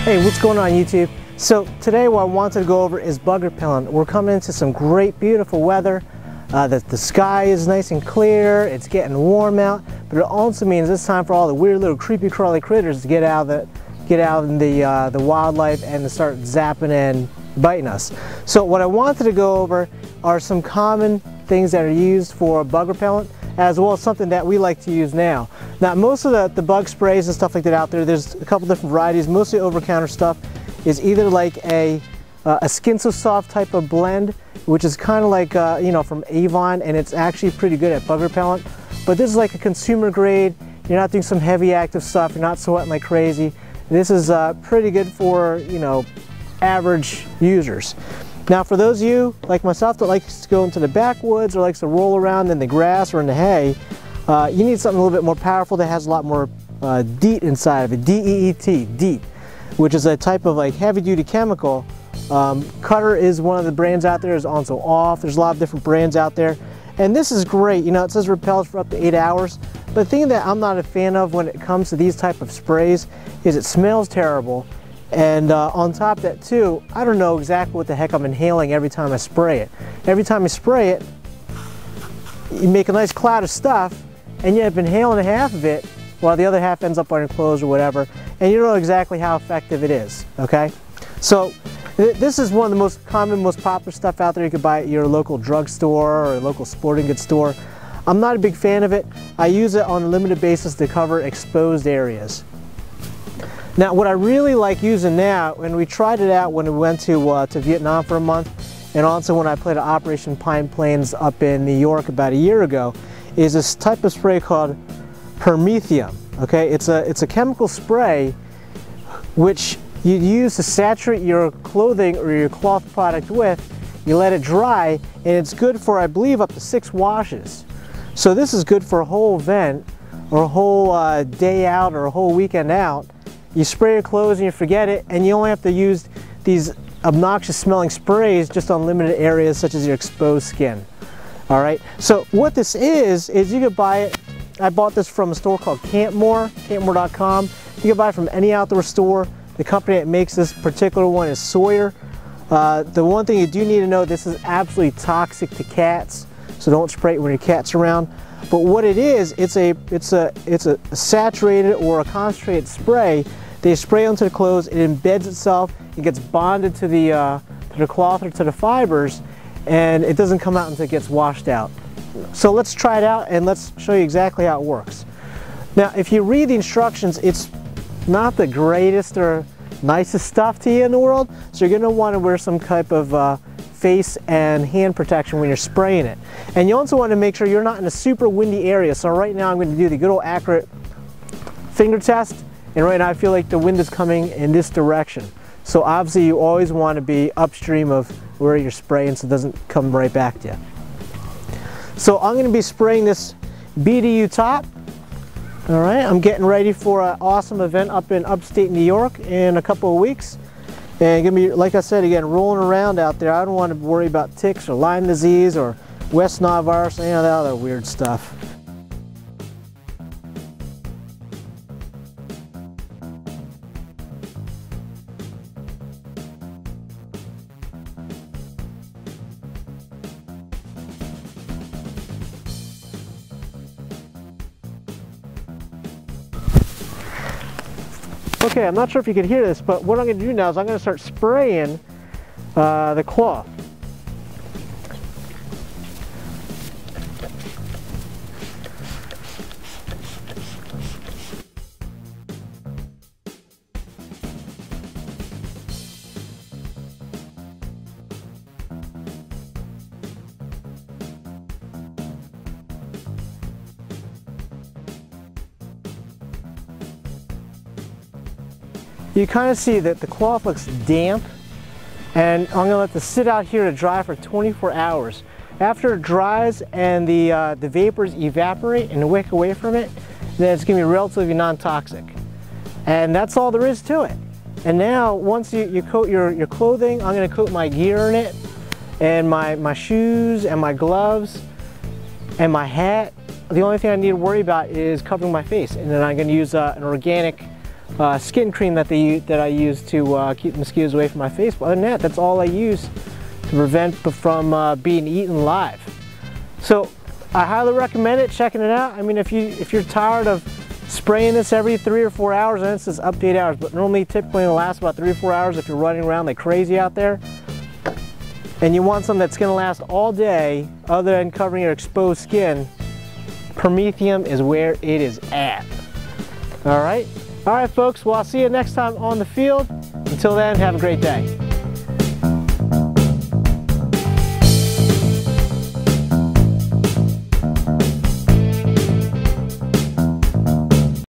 Hey, what's going on YouTube? So today what I wanted to go over is bug repellent. We're coming into some great beautiful weather. The sky is nice and clear, it's getting warm out, but it also means it's time for all the weird little creepy crawly critters to get out in the wildlife and to start zapping and biting us. So what I wanted to go over are some common things that are used for bug repellent, as well as something that we like to use now. Now most of the bug sprays and stuff like that out there, there's a couple different varieties. Mostly over-counter stuff is either like a Skin So Soft type of blend, which is kind of like you know, from Avon, and it's actually pretty good at bug repellent. But this is like a consumer grade. You're not doing some heavy active stuff, you're not sweating like crazy. This is pretty good for, you know, average users. Now for those of you like myself that likes to go into the backwoods or likes to roll around in the grass or in the hay, you need something a little bit more powerful that has a lot more Deet inside of it, D-E-E-T, Deet, which is a type of like heavy duty chemical. Cutter is one of the brands out there, is also off. There's a lot of different brands out there. And this is great, you know, it says repels for up to 8 hours. But the thing that I'm not a fan of when it comes to these type of sprays is it smells terrible. And on top of that too, I don't know exactly what the heck I'm inhaling every time I spray it. Every time I spray it, you make a nice cloud of stuff, and yet I've been inhaling half of it while the other half ends up on your clothes or whatever, and you don't know exactly how effective it is, okay? So this is one of the most common, most popular stuff out there. You could buy at your local drugstore or local sporting goods store. I'm not a big fan of it. I use it on a limited basis to cover exposed areas. Now what I really like using now, and we tried it out when we went to Vietnam for a month, and also when I played at Operation Pine Plains up in New York about a year ago, is this type of spray called Permethrim. Okay, it's a chemical spray which you use to saturate your clothing or your cloth product with. You let it dry, and it's good for, I believe, up to 6 washes. So this is good for a whole event or a whole day out or a whole weekend out. You spray your clothes and you forget it, and you only have to use these obnoxious smelling sprays just on limited areas such as your exposed skin. All right, so what this is you could buy it. I bought this from a store called Campmore.com. You can buy it from any outdoor store. The company that makes this particular one is Sawyer. The one thing you do need to know, this is absolutely toxic to cats, so don't spray it when your cat's around. But what it is, it's a saturated or a concentrated spray. They spray onto the clothes, it embeds itself, it gets bonded to the cloth or to the fibers, and it doesn't come out until it gets washed out. So let's try it out and let's show you exactly how it works. Now if you read the instructions, it's not the greatest or nicest stuff to you in the world, so you're going to want to wear some type of face and hand protection when you're spraying it. And you also want to make sure you're not in a super windy area. So right now I'm going to do the good old accurate finger test, and right now I feel like the wind is coming in this direction. So obviously you always want to be upstream of where you're spraying so it doesn't come right back to you. So I'm going to be spraying this BDU top. All right, I'm getting ready for an awesome event up in upstate New York in a couple of weeks. And gonna be, like I said again, rolling around out there. I don't want to worry about ticks or Lyme disease or West Nile virus, any of that other weird stuff. Okay, I'm not sure if you can hear this, but what I'm going to do now is I'm going to start spraying the cloth. You kind of see that the cloth looks damp, and I'm going to let this sit out here to dry for 24 hours. After it dries and the vapors evaporate and wick away from it, then it's going to be relatively non-toxic. And that's all there is to it. And now once you coat your clothing, I'm going to coat my gear in it, and my shoes and my gloves and my hat. The only thing I need to worry about is covering my face, and then I'm going to use an organic skin cream that I use to keep the mosquitoes away from my face. But other than that, that's all I use to prevent from being eaten live. So I highly recommend it, checking it out. I mean, if you're tired of spraying this every 3 or 4 hours, and it says up to 8 hours, but normally typically it'll last about 3 or 4 hours if you're running around like crazy out there, and you want something that's going to last all day other than covering your exposed skin, Permethrim is where it is at. All right folks, well, I'll see you next time on the field. Until then, have a great day.